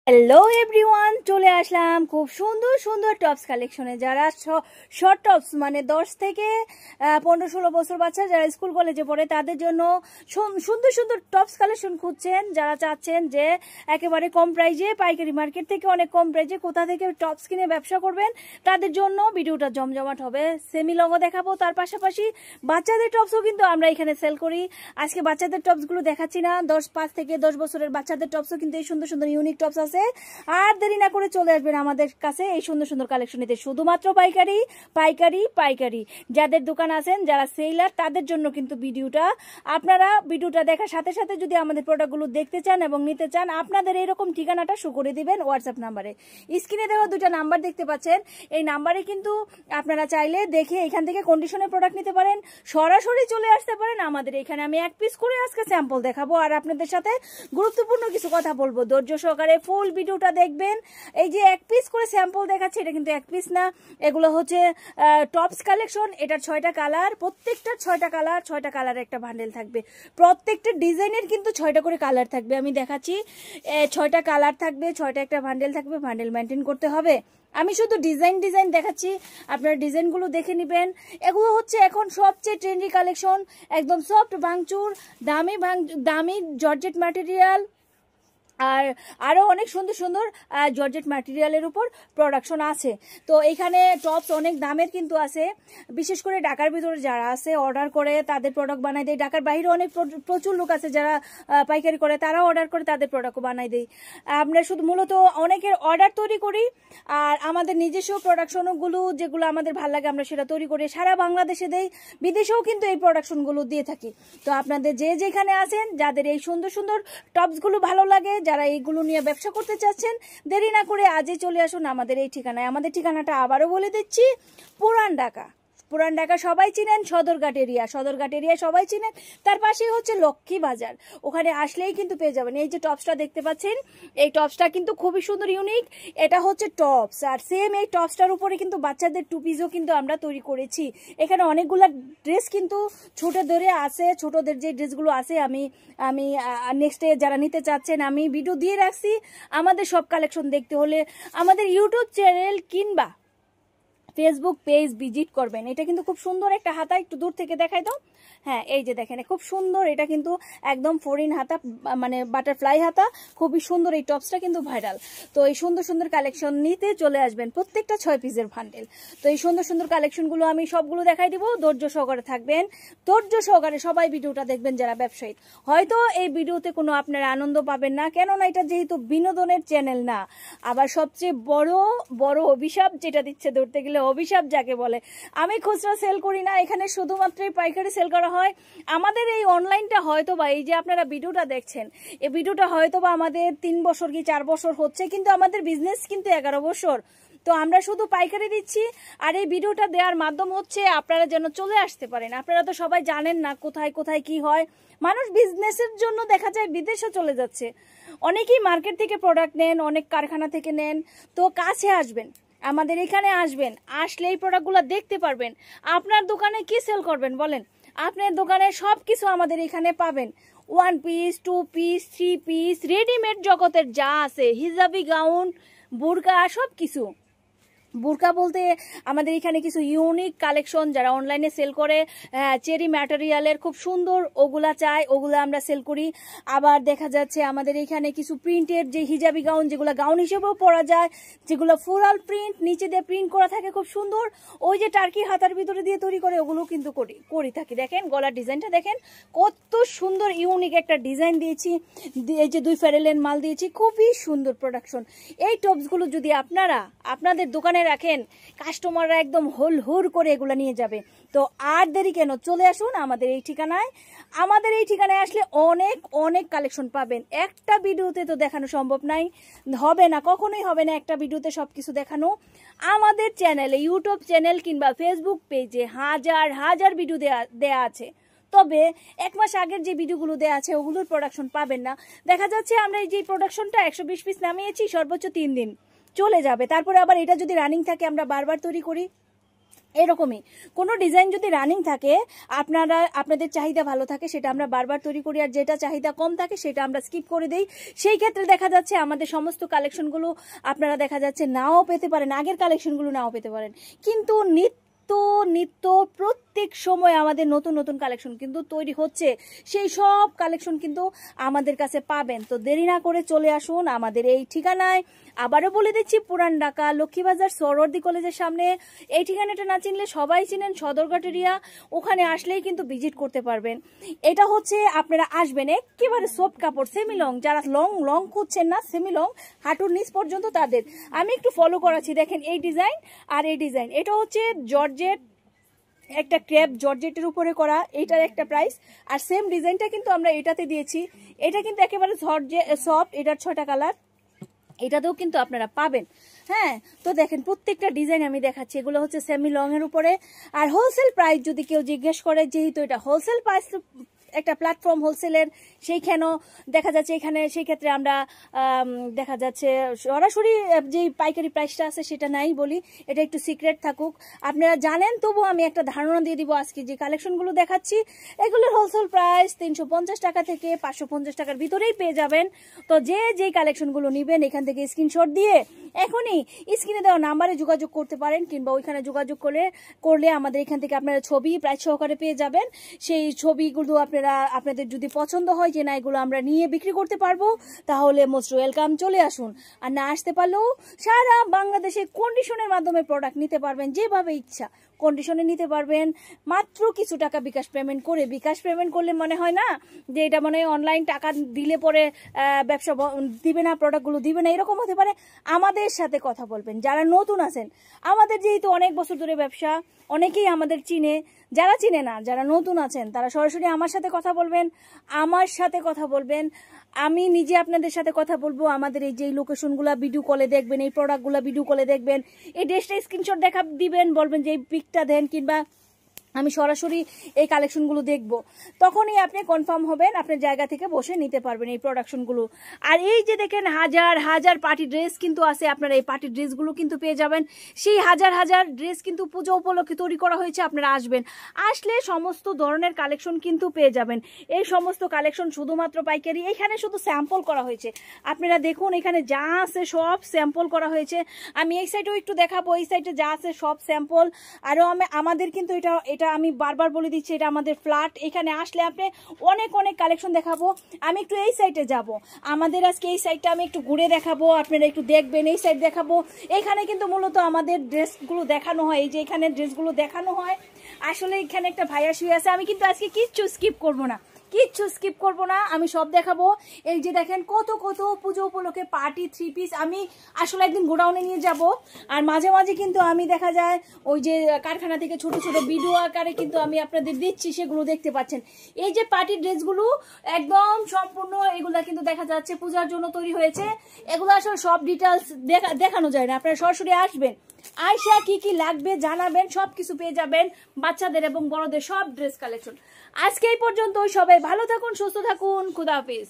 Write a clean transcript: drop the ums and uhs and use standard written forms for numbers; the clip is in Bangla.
হ্যালো এভরিওয়ান, চলে আসলাম খুব সুন্দর সুন্দর টপস কালেকশনে। যারা শর্ট টপস মানে 10 থেকে 15-16 বছর বাচ্চা যারা স্কুল কলেজে পড়ে তাদের জন্য সুন্দর সুন্দর টপস কালেকশন খুঁজছেন, যারা চাচ্ছেন যে একেবারে কম প্রাইজে পাইকারি মার্কেট থেকে অনেক কম প্রাইজে কোথা থেকে টপস কিনে ব্যবসা করবেন, তাদের জন্য ভিডিওটা জমজমাট হবে। সেমি লংও দেখাবো, তার পাশাপাশি বাচ্চাদের টপসও কিন্তু আমরা এখানে সেল করি। আজকে বাচ্চাদের টপসগুলো দেখাচ্ছি না, 5 থেকে 10 বছরের বাচ্চাদের টপসও কিন্তু এই সুন্দর সুন্দর ইউনিক টপস আছে। আর দেরি না করে চলে আসবেন আমাদের কাছে এই সুন্দর সুন্দর কালেকশন নিতে। শুধুমাত্র পাইকারি পাইকারি পাইকারি। যাদের দোকান আছেন, যারা সেলার, তাদের জন্য কিন্তু ভিডিওটা। আপনারা ভিডিওটা দেখার সাথে সাথে যদি আমাদের প্রোডাক্টগুলো দেখতে চান এবং নিতে চান, আপনাদের এইরকম ঠিকানাটা শো করে দিবেন হোয়াটসঅ্যাপ নাম্বারে। স্ক্রিনে দেওয়া দুটা নাম্বার দেখতে পাচ্ছেন, এই নাম্বারে কিন্তু আপনারা চাইলে দেখে এখান থেকে কন্ডিশনের প্রোডাক্ট নিতে পারেন, সরাসরি চলে আসতে পারেন আমাদের এখানে। আমি এক পিস করে আজকে স্যাম্পল দেখাবো আর আপনাদের সাথে গুরুত্বপূর্ণ কিছু কথা বলবো। ধৈর্য সহকারে ফুল ভিডিওটা দেখবেন। এই যে এক পিস করে স্যাম্পল দেখাচ্ছি, এটা কিন্তু এক পিস না, এগুলো হচ্ছে টপস কালেকশন। এটার 6টা কালার, প্রত্যেকটা 6টা কালার, 6টা কালার একটা বান্ডেল থাকবে। প্রত্যেকটা ডিজাইনের কিন্তু 6টা করে কালার থাকবে। আমি দেখাচ্ছি, 6টা কালার থাকবে, 6টা একটা বান্ডেল থাকবে। বান্ডেল মেনটেন করতে হবে। আমি শুধু ডিজাইন দেখাচ্ছি, আপনারা ডিজাইনগুলো দেখে নেবেন। এগুলো হচ্ছে এখন সবচেয়ে ট্রেন্ডি কালেকশন, একদম সফট ভাঙচুর, দামি জর্জেট ম্যাটেরিয়াল, আর আরও অনেক সুন্দর সুন্দর জর্জেট ম্যাটেরিয়ালের উপর প্রোডাকশন আছে। তো এখানে টপস অনেক দামের কিন্তু আছে, বিশেষ করে ঢাকার ভিতরে যারা আছে অর্ডার করে তাদের প্রোডাক্ট বানাই দেয়। ঢাকার বাইরে অনেক প্রচুর লোক আছে যারা পাইকারি করে, তারাও অর্ডার করে তাদের প্রোডাক্টও বানাই দেয়। আমরা শুধু মূলত অনেকের অর্ডার তৈরি করি, আর আমাদের নিজস্ব প্রোডাকশনগুলো যেগুলো আমাদের ভালো লাগে আমরা সেটা তৈরি করে সারা বাংলাদেশে দেই, বিদেশেও কিন্তু এই প্রোডাকশনগুলো দিয়ে থাকি। তো আপনাদের যে যেখানে আছেন, যাদের এই সুন্দর সুন্দর টপসগুলো ভালো লাগে, যারা এইগুলো নিয়ে ব্যবসা করতে চাচ্ছেন, দেরি না করে আজই চলে আসুন আমাদের এই ঠিকানায়। আমাদের ঠিকানাটা আবারও বলে দিচ্ছি, পুরান ঢাকা। পুরান ঢাকা সবাই চিনেন, সদরঘাট এরিয়া সবাই চিনেন। তার পাশেই হচ্ছে লক্ষ্মী বাজার, ওখানে আসলেই কিন্তু পেয়ে যাবেন। এই যে টপসটা দেখতে পাচ্ছেন, এই টপসটা কিন্তু খুবই সুন্দর ইউনিক। এটা হচ্ছে টপস, আর সেম এই টপসটার উপরে কিন্তু বাচ্চাদের টুপিজও কিন্তু আমরা তৈরি করেছি। এখানে অনেকগুলো ড্রেস কিন্তু ছোটদের আছে, ছোটদের যে ড্রেসগুলো আছে আমি নেক্সটে যারা নিতে চাচ্ছেন আমি ভিডিও দিয়ে রাখছি। আমাদের সব কালেকশন দেখতে হলে আমাদের ইউটিউব চ্যানেল কিংবা ফেসবুক পেজ ভিজিট করবেন। এটা কিন্তু খুব সুন্দর একটা হাতা, একটু দূর থেকে দেখাই দাও। হ্যাঁ, এই যে দেখেন খুব সুন্দর, এটা কিন্তু একদম ফরিন হাতা, মানে বাটারফ্লাই হাতা, খুবই সুন্দর। এই টপসটা কিন্তু ভাইরাল। তো এই সুন্দর সুন্দর কালেকশন নিতে চলে আসবেন, প্রত্যেকটা 6 পিসের বান্ডেল। তো এই সুন্দর সুন্দর কালেকশনগুলো আমি সবগুলো দেখাই দিব, ধৈর্য সহকারে থাকবেন, ধৈর্য সহকারে সবাই ভিডিওটা দেখবেন যারা ব্যবসায়ী। হয়তো এই ভিডিওতে কোনো আপনারা আনন্দ পাবেন না, কেননা এটা যেহেতু বিনোদনের চ্যানেল না। আবার সবচেয়ে বড় বড় অভিশাপ যেটা দিচ্ছে, ধরতে গেলে অভিশাপ যাকে বলে, আমি খুচরা সেল করি না, এখানে শুধুমাত্র পাইকারি সেল করা হয়। আমাদের এই অনলাইনটা হয়তো বা এই যে আপনারা ভিডিওটা দেখছেন, এই ভিডিওটা হয়তো বা আমাদের 3 বছর কি 4 বছর হচ্ছে, কিন্তু আমাদের বিজনেস কিন্তু 11 বছর। তো আমরা শুধু পাইকারি দিচ্ছি, আর এই ভিডিওটা দেওয়ার মাধ্যম হচ্ছে আপনারা যেন চলে আসতে পারেন। আপনারা তো সবাই জানেন না কোথায় কোথায় কি হয়। মানুষ বিজনেসের জন্য দেখা যায় বিদেশে চলে যাচ্ছে, অনেকেই মার্কেট থেকে প্রোডাক্ট নেন, অনেক কারখানা থেকে নেন। তো কাছে আসবেন, আমাদের এখানে আসবেন, আসলে এই প্রোডাক্টগুলো দেখতে পারবেন। আপনার দোকানে কি সেল করবেন বলেন, আপনার দোকানে সব কিছু আমাদের এখানে পাবেন। 1 পিস, 2 পিস, 3 পিস, রেডিমেড জগতের যা আছে, হিজাবি গাউন, বুরকা, সব কিছু। বুরকা বলতে আমাদের এখানে কিছু ইউনিক কালেকশন, যারা অনলাইনে সেল করে চেরি ম্যাটেরিয়ালের খুব সুন্দর, ওগুলা চাই, ওগুলা আমরা সেল করি। আবার দেখা যাচ্ছে আমাদের এখানে কিছু প্রিন্টের যে হিজাবি গাউন, যেগুলো গাউন হিসেবেও পরা যায়, যেগুলো ফুলাল প্রিন্ট, নিচে দিয়ে প্রিন্ট করা থাকে খুব সুন্দর, ওই যে টার্কি হাতার ভিতরে দিয়ে তৈরি করে, ওগুলো কিন্তু করি থাকি। দেখেন গলার ডিজাইনটা দেখেন, কত সুন্দর ইউনিক একটা ডিজাইন দিয়েছি। এই যে 2 ফেরেলের মাল দিয়েছি, খুবই সুন্দর প্রোডাকশন। এই টপসগুলো যদি আপনারা আপনাদের দোকানে রাখেন, কাস্টমাররা একদম হুর করে এগুলো নিয়ে যাবে। তো আর দেরি কেন, চলে আসুন আমাদের এই ঠিকানায়। আমাদের এই ঠিকানায় আসলে অনেক অনেক কালেকশন পাবেন। একটা ভিডিওতে তো দেখানো সম্ভব নাই, হবে না, কখনোই হবে না একটা ভিডিওতে সবকিছু দেখানো। আমাদের চ্যানেলে, ইউটিউব চ্যানেল কিংবা ফেসবুক পেজে হাজার হাজার ভিডিও দেয়া আছে। তবে 1 মাস আগের যে ভিডিওগুলো দেওয়া আছে ওগুলোর প্রোডাকশন পাবেন না। দেখা যাচ্ছে আমরা এই যে প্রোডাকশনটা 120 পিস নামিয়েছি, সর্বোচ্চ 3 দিন চলে যাবে, তারপরে আবার এটা যদি রানিং থাকে আমরা বারবার তৈরি করি। এরকমই কোনো ডিজাইন যদি রানিং থাকে, আপনাদের চাহিদা ভালো থাকে, সেটা আমরা বারবার তৈরি করি, আর যেটা চাহিদা কম থাকে সেটা আমরা স্কিপ করে দিই। সেই ক্ষেত্রে দেখা যাচ্ছে আমাদের সমস্ত কালেকশনগুলো আপনারা দেখা যাচ্ছে নাও পেতে পারেন, আগের কালেকশনগুলো নাও পেতে পারেন, কিন্তু নিত্য প্রত্যেক সময় আমাদের নতুন নতুন কালেকশন কিন্তু তৈরি হচ্ছে, সেই সব কালেকশন কিন্তু আমাদের কাছে পাবেন। তো দেরি না করে চলে আসুন আমাদের এই ঠিকানায়। আবারও বলে দিচ্ছি, পুরান ঢাকা লক্ষ্মীবাজার সরোয়ার্দী কলেজের সামনে। এই ঠিকানাটা না চিনলে সবাই চিনেন সদরঘাট এরিয়া, ওখানে আসলেই কিন্তু ভিজিট করতে পারবেন। এটা হচ্ছে আপনারা আসবেন একেবারে সফট কাপড় সেমি লং, যারা লং খুঁজছেন না, সেমি লং হাঁটুর নিচ পর্যন্ত তাদের আমি একটু ফলো করাচ্ছি। দেখেন এই ডিজাইন আর এই ডিজাইন, এটা হচ্ছে জর্জেট, একটা ক্রেপ জর্জেটের উপরে করা, এটার একটা প্রাইস। আর সেম ডিজাইনটা কিন্তু আমরা এটাতে দিয়েছি, এটা কিন্তু একেবারে সফট, এটার 6টা কালার, এটাতেও কিন্তু আপনারা পাবেন। হ্যাঁ, তো দেখেন প্রত্যেকটা ডিজাইন আমি দেখাচ্ছি, এগুলো হচ্ছে সেমি লং এর উপরে। আর হোলসেল প্রাইস যদি কেউ জিজ্ঞেস করে, যেহেতু এটা হোলসেল প্রাইস, একটা প্ল্যাটফর্ম হোলসেলের, সেইখানেও দেখা যাচ্ছে এখানে সেই ক্ষেত্রে আমরা দেখা যাচ্ছে সরাসরি যে পাইকারি প্রাইসটা আছে সেটা নাই বলি, এটা একটু সিক্রেট থাকুক, আপনারা জানেন। তবু আমি একটা ধারণা দিয়ে দিব, আজকে যে কালেকশনগুলো দেখাচ্ছি এগুলোর হোলসেল প্রাইস 350 টাকা থেকে 550 টাকার ভিতরেই পেয়ে যাবেন। তো যে কালেকশনগুলো নেবেন এখান থেকে স্ক্রিনশট দিয়ে এখনই স্ক্রিনে দেওয়া নাম্বারে যোগাযোগ করতে পারেন, কিংবা ওইখানে যোগাযোগ করলে আমাদের এখান থেকে আপনারা ছবি প্রাইস সহকারে পেয়ে যাবেন। সেই ছবিগুলো আপনাদের যদি পছন্দ হয় যে না এগুলো আমরা নিয়ে বিক্রি করতে পারবো, তাহলে মোস্ট ওয়েলকাম, চলে আসুন। আর না আসতে পারলেও সারা বাংলাদেশে কন্ডিশনের মাধ্যমে প্রোডাক্ট নিতে পারবেন, যেভাবে ইচ্ছা কন্ডিশনে নিতে পারবেন। মাত্র কিছু টাকা বিকাশ পেমেন্ট করলে মনে হয় না যে এটা মনে হয় অনলাইন টাকা দিলে পরে ব্যবসা দিবে না, প্রোডাক্টগুলো দিবে না, এরকম হতে পারে। আমাদের সাথে কথা বলবেন যারা নতুন আছেন, আমাদের যেহেতু অনেক বছর ধরে ব্যবসা, অনেকেই আমাদের চিনে, যারা চিনে না, যারা নতুন আছেন তারা সরাসরি আমার সাথে কথা বলবেন, আমি নিজে আপনাদের সাথে কথা বলবো। আমাদের এই যে লোকেশনগুলো ভিডিও কলে দেখবেন, এই প্রোডাক্টগুলো ভিডিও কলে দেখবেন, এই ড্রেসটা স্ক্রিনশট দিবেন, বলবেন যে এই পিকটা দেন, কিংবা আমি সরাসরি এই কালেকশনগুলো দেখব, তখনই আপনি কনফার্ম হবেন, আপনার জায়গা থেকে বসে নিতে পারবেন এই প্রোডাকশনগুলো। আর এই যে দেখেন হাজার পার্টি ড্রেস কিন্তু আছে, আপনারা এই পার্টি ড্রেসগুলো কিন্তু পেয়ে যাবেন। সেই হাজার ড্রেস কিন্তু পুজো উপলক্ষে তৈরি করা হয়েছে, আপনারা আসলে সমস্ত ধরনের কালেকশন কিন্তু পেয়ে যাবেন। এই সমস্ত কালেকশন শুধুমাত্র পাইকারি, এখানে শুধু স্যাম্পল করা হয়েছে, আপনারা দেখুন এখানে যা আছে সব স্যাম্পল করা হয়েছে। আমি এই সাইডেও একটু দেখাবো, এই সাইডে যা আছে সব স্যাম্পল। আরও আমাদের কিন্তু এটা আমি বারবার বলে দিচ্ছি, এটা আমাদের ফ্ল্যাট, এখানে আসলে আপনি অনেক কালেকশন দেখাবো। আমি একটু এই সাইডে যাব, আমাদের আজকে এই সাইডটা আমি একটু ঘুরে দেখাবো, আপনারা একটু দেখবেন। এই সাইড দেখাবো, এখানে কিন্তু মূলত আমাদের ড্রেসগুলো দেখানো হয়, এই যে এখানে ড্রেসগুলো দেখানো হয়। আসলে এখানে একটা ভাইয়া শুয়ে আছে, আমি কিন্তু আজকে কিচ্ছু স্কিপ করবো না, আমি সব দেখাবো। এই যে দেখেন কত পুজো উপলক্ষে পার্টি 3 পিস আমি আসলে একদিন গোডাউনে নিয়ে যাব। আর মাঝে কিন্তু আমি দেখা যায় ওই যে কারখানা থেকে ছোট ভিডিও আকারে কিন্তু আমি আপনাদের দিচ্ছি, সেগুলো দেখতে পাচ্ছেন। এই যে পার্টি ড্রেসগুলো একদম সম্পূর্ণ, এগুলা কিন্তু দেখা যাচ্ছে পূজার জন্য তৈরি হয়েছে। এগুলো আসলে সব ডিটেলস দেখানো যায় না, আপনারা সরাসরি আসবেন, আয়শা কি লাগবে জানাবেন, সবকিছু পেয়ে যাবেন, বাচ্চাদের এবং বড়দের সব ড্রেস কালেকশন। আজকে এই পর্যন্ত, সবাই ভালো থাকুন, সুস্থ থাকুন, খুদা হাফেজ।